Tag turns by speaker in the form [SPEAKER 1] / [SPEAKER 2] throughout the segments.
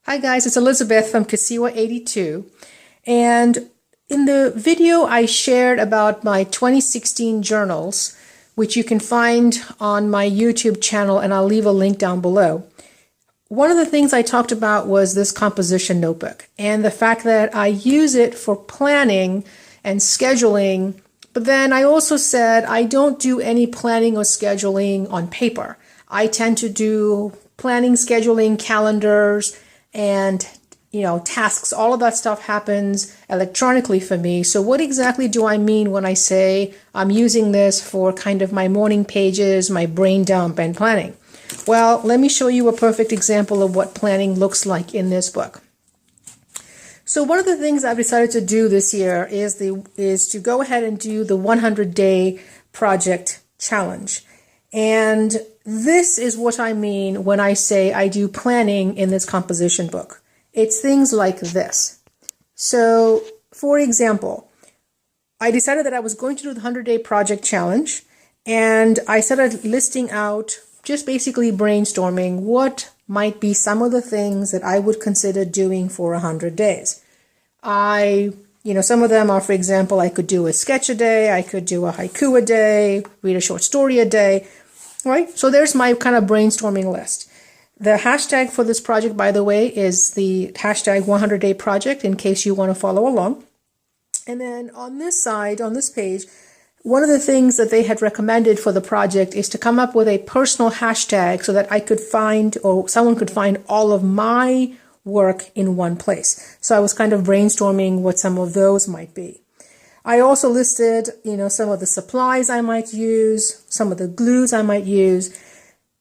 [SPEAKER 1] Hi guys, it's Elizabeth from Kasiwa82, and in the video I shared about my 2016 journals, which you can find on my YouTube channel, and I'll leave a link down below. One of the things I talked about was this composition notebook and the fact that I use it for planning and scheduling, but then I also said I don't do any planning or scheduling on paper. I tend to do planning, scheduling, calendars, and tasks. All of that stuff happens electronically for me. So what exactly do I mean when I say I'm using this for kind of my morning pages, my brain dump, and planning? Well, let me show you a perfect example of what planning looks like in this book. So one of the things I've decided to do this year is to go ahead and do the 100-day project challenge. And this is what I mean when I say I do planning in this composition book. It's things like this. So, for example, I decided that I was going to do the 100-day project challenge, and I started listing out, just basically brainstorming what might be some of the things that I would consider doing for 100 days. Some of them are, for example, I could do a sketch a day, I could do a haiku a day, read a short story a day, right? So there's my kind of brainstorming list. The hashtag for this project, by the way, is the hashtag 100-day project in case you want to follow along. And then on this side, on this page, one of the things that they had recommended for the project is to come up with a personal hashtag so that I could find, or someone could find, all of my work in one place. So I was kind of brainstorming what some of those might be. I also listed, some of the supplies I might use, some of the glues I might use.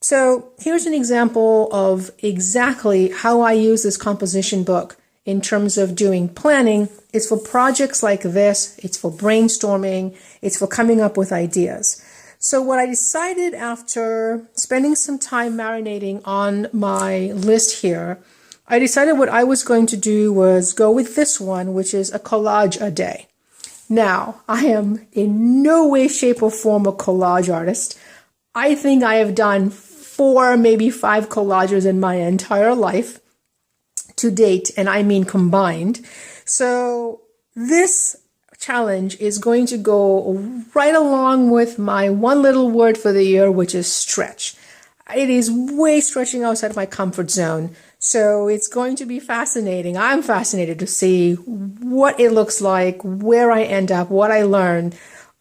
[SPEAKER 1] So here's an example of exactly how I use this composition book in terms of doing planning. It's for projects like this. It's for brainstorming. It's for coming up with ideas. So what I decided after spending some time marinating on my list here, I decided what I was going to do was go with this one, which is a collage a day. Now, I am in no way, shape, or form a collage artist. I think I have done 4, maybe 5 collages in my entire life to date, and I mean combined. So this challenge is going to go right along with my one little word for the year, which is stretch. It is way stretching outside of my comfort zone. So it's going to be fascinating. I'm fascinated to see what it looks like, where I end up, what I learn,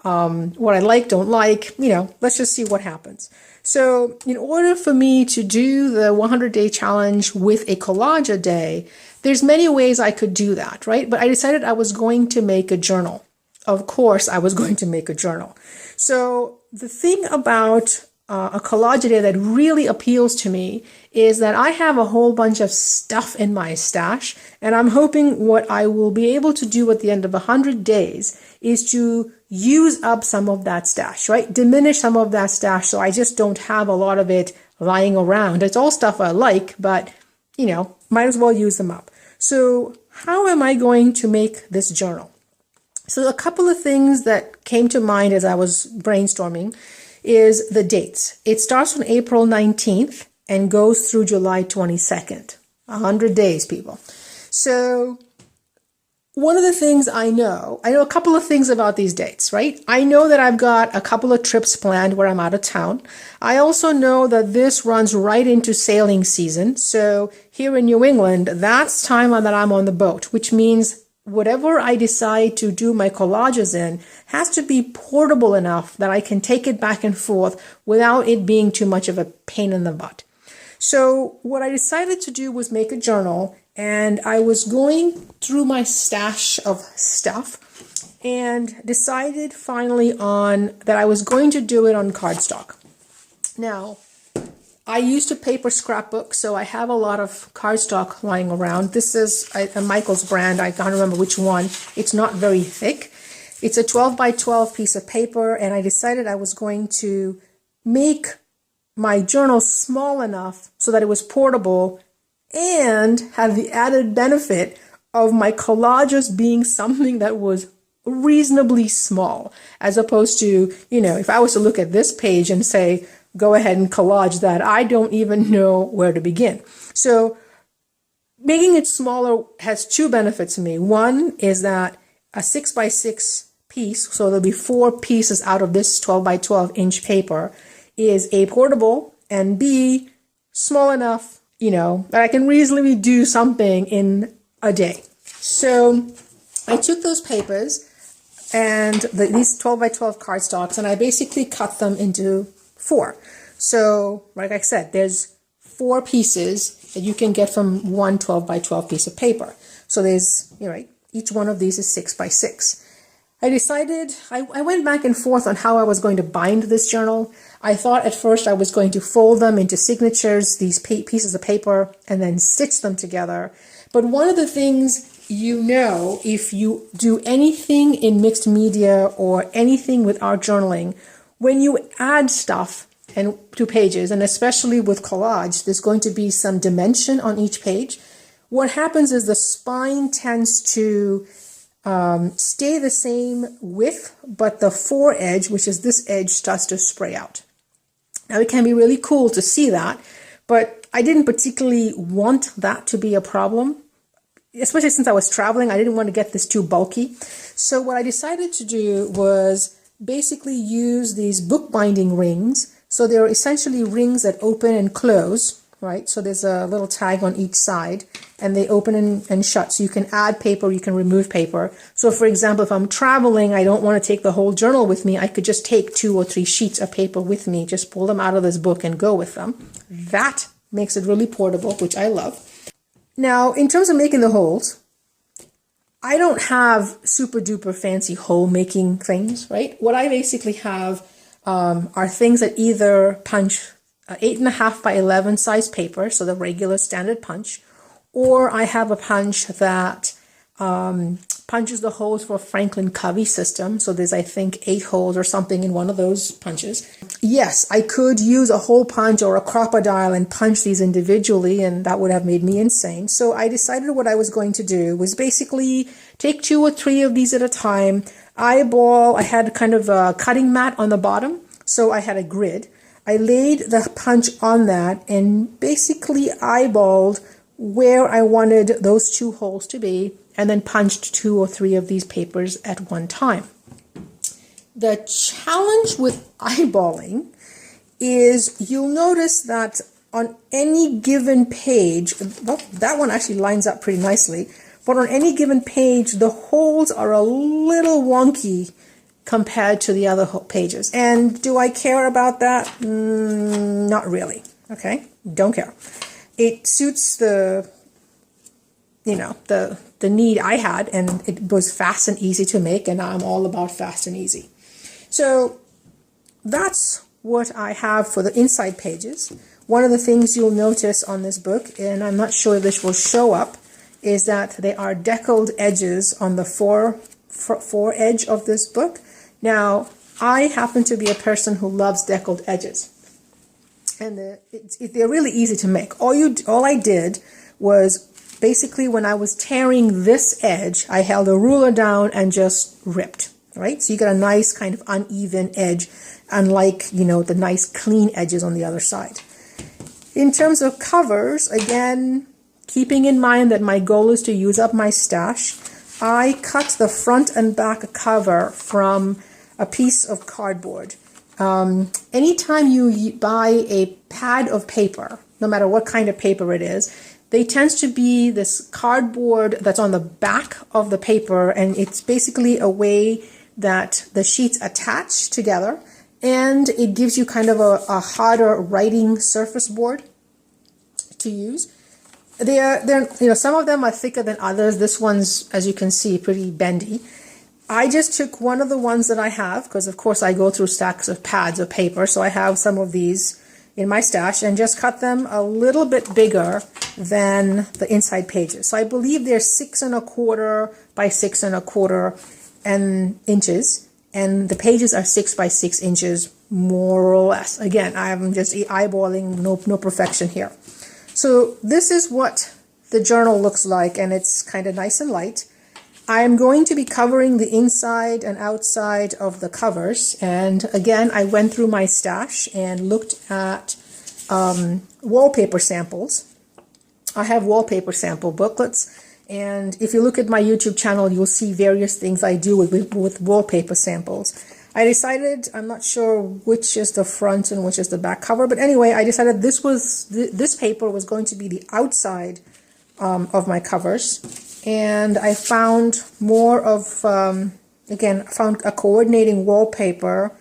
[SPEAKER 1] what I like, don't like, let's just see what happens. So in order for me to do the 100-day challenge with a collage a day, there's many ways I could do that, right? But I decided I was going to make a journal. Of course, I was going to make a journal. So the thing about a collage a day that really appeals to me is that I have a whole bunch of stuff in my stash, and I'm hoping what I will be able to do at the end of 100 days is to use up some of that stash, right? Diminish some of that stash so I just don't have a lot of it lying around. It's all stuff I like, but, might as well use them up. So how am I going to make this journal? So a couple of things that came to mind as I was brainstorming is the dates. It starts on April 19th and goes through July 22nd. 100 days, people. So one of the things I know a couple of things about these dates, right? I know that I've got a couple of trips planned where I'm out of town. I also know that this runs right into sailing season. So here in New England, that's time that I'm on the boat, which means whatever I decide to do my collages in has to be portable enough that I can take it back and forth without it being too much of a pain in the butt. So what I decided to do was make a journal, and I was going through my stash of stuff and decided finally on that I was going to do it on cardstock. Now, I used a paper scrapbook, so I have a lot of cardstock lying around. This is a Michaels brand. I can't remember which one. It's not very thick. It's a 12 by 12 piece of paper, and I decided I was going to make my journal small enough so that it was portable and have the added benefit of my collages being something that was reasonably small, as opposed to, if I was to look at this page and say, go ahead and collage that, I don't even know where to begin. So Making it smaller has two benefits to me. One is that a 6x6 piece, so there'll be 4 pieces out of this 12 by 12 inch paper, is A, portable, and B, small enough, that I can reasonably do something in a day. So I took those papers and these 12 by 12 cardstocks, and I basically cut them into 4. So, like I said, there's 4 pieces that you can get from one 12 by 12 piece of paper. So there's, each one of these is 6 by 6. I decided, I went back and forth on how I was going to bind this journal. I thought at first I was going to fold them into signatures, these pieces of paper, and then stitch them together. But one of the things if you do anything in mixed media or anything with art journaling, when you add stuff to pages, and especially with collage, there's going to be some dimension on each page. What happens is the spine tends to stay the same width, but the foredge, which is this edge, starts to spray out. Now, it can be really cool to see that, but I didn't particularly want that to be a problem. Especially since I was traveling, I didn't want to get this too bulky. So what I decided to do was basically use these bookbinding rings. So they're essentially rings that open and close, right? So there's a little tag on each side, and they open and shut. So you can add paper, you can remove paper. So for example, if I'm traveling, I don't want to take the whole journal with me, I could just take 2 or 3 sheets of paper with me, just pull them out of this book and go with them. That makes it really portable, which I love. Now, in terms of making the holes, I don't have super duper fancy hole making things, right? What I basically have are things that either punch 8.5 by 11 size paper, so the regular standard punch, or I have a punch that punches the holes for Franklin Covey system. So there's, I think, 8 holes or something in one of those punches. Yes, I could use a hole punch or a crocodile and punch these individually, and that would have made me insane. So I decided what I was going to do was basically take 2 or 3 of these at a time, eyeball. I had kind of a cutting mat on the bottom, so I had a grid. I laid the punch on that and basically eyeballed where I wanted those 2 holes to be, and then punched 2 or 3 of these papers at one time. The challenge with eyeballing is you'll notice that on any given page, well, that one actually lines up pretty nicely, but on any given page, the holes are a little wonky compared to the other pages. And do I care about that? Not really. Okay, don't care. It suits the need I had, and it was fast and easy to make, and I'm all about fast and easy. So that's what I have for the inside pages. One of the things you'll notice on this book, and I'm not sure if this will show up, is that there are deckled edges on the foredge of this book. Now, I happen to be a person who loves deckled edges, and they're really easy to make. All I did was basically, when I was tearing this edge, I held a ruler down and just ripped, right? So you get a nice kind of uneven edge, unlike, the nice clean edges on the other side. In terms of covers, again, keeping in mind that my goal is to use up my stash, I cut the front and back cover from a piece of cardboard. Anytime you buy a pad of paper, no matter what kind of paper it is, they tends to be this cardboard that's on the back of the paper, and it's basically a way that the sheets attach together, and it gives you kind of a harder writing surface board to use. Some of them are thicker than others. This one's, as you can see, pretty bendy. I just took one of the ones that I have, because of course I go through stacks of pads of paper, so I have some of these in my stash, and just cut them a little bit bigger than the inside pages. So I believe they're 6 1/4 by 6 1/4 inches, and the pages are 6 by 6 inches, more or less. Again, I'm just eyeballing, no perfection here. So this is what the journal looks like, and it's kind of nice and light. I'm going to be covering the inside and outside of the covers, and again, I went through my stash and looked at wallpaper samples. I have wallpaper sample booklets, and if you look at my YouTube channel, you'll see various things I do with wallpaper samples. I decided, I'm not sure which is the front and which is the back cover, but anyway, I decided this paper was going to be the outside of my covers, and I found more of, again, I found a coordinating wallpaper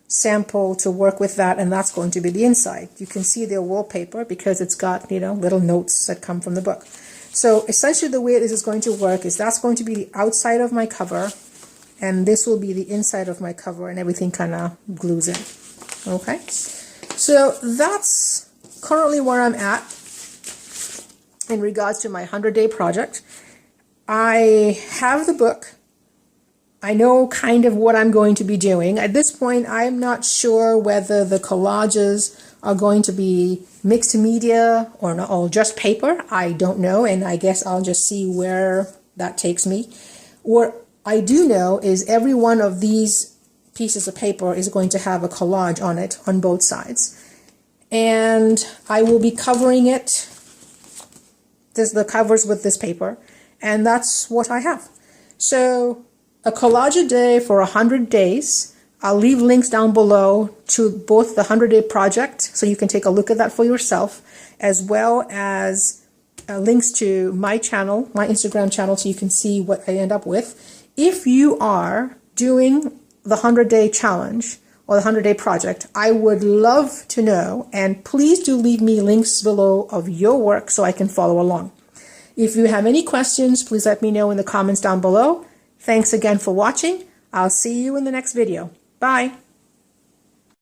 [SPEAKER 1] sample to work with that, and that's going to be the inside. You can see their wallpaper because it's got, you know, little notes that come from the book. So essentially the way this is going to work is that's going to be the outside of my cover, and this will be the inside of my cover, and everything kind of glues in. Okay, so that's currently where I'm at in regards to my 100-day project. I have the book. I know kind of what I'm going to be doing. At this point, I'm not sure whether the collages are going to be mixed media or not, or just paper. I don't know, and I guess I'll just see where that takes me. What I do know is every one of these pieces of paper is going to have a collage on it on both sides. And I will be covering it, the covers with this paper, and that's what I have. So a collage a day for 100 days. I'll leave links down below to both the 100-day project, so you can take a look at that for yourself, as well as links to my channel, my Instagram channel, so you can see what I end up with. If you are doing the 100-day challenge or the 100-day project, I would love to know, and please do leave me links below of your work so I can follow along. If you have any questions, please let me know in the comments down below. Thanks again for watching. I'll see you in the next video. Bye.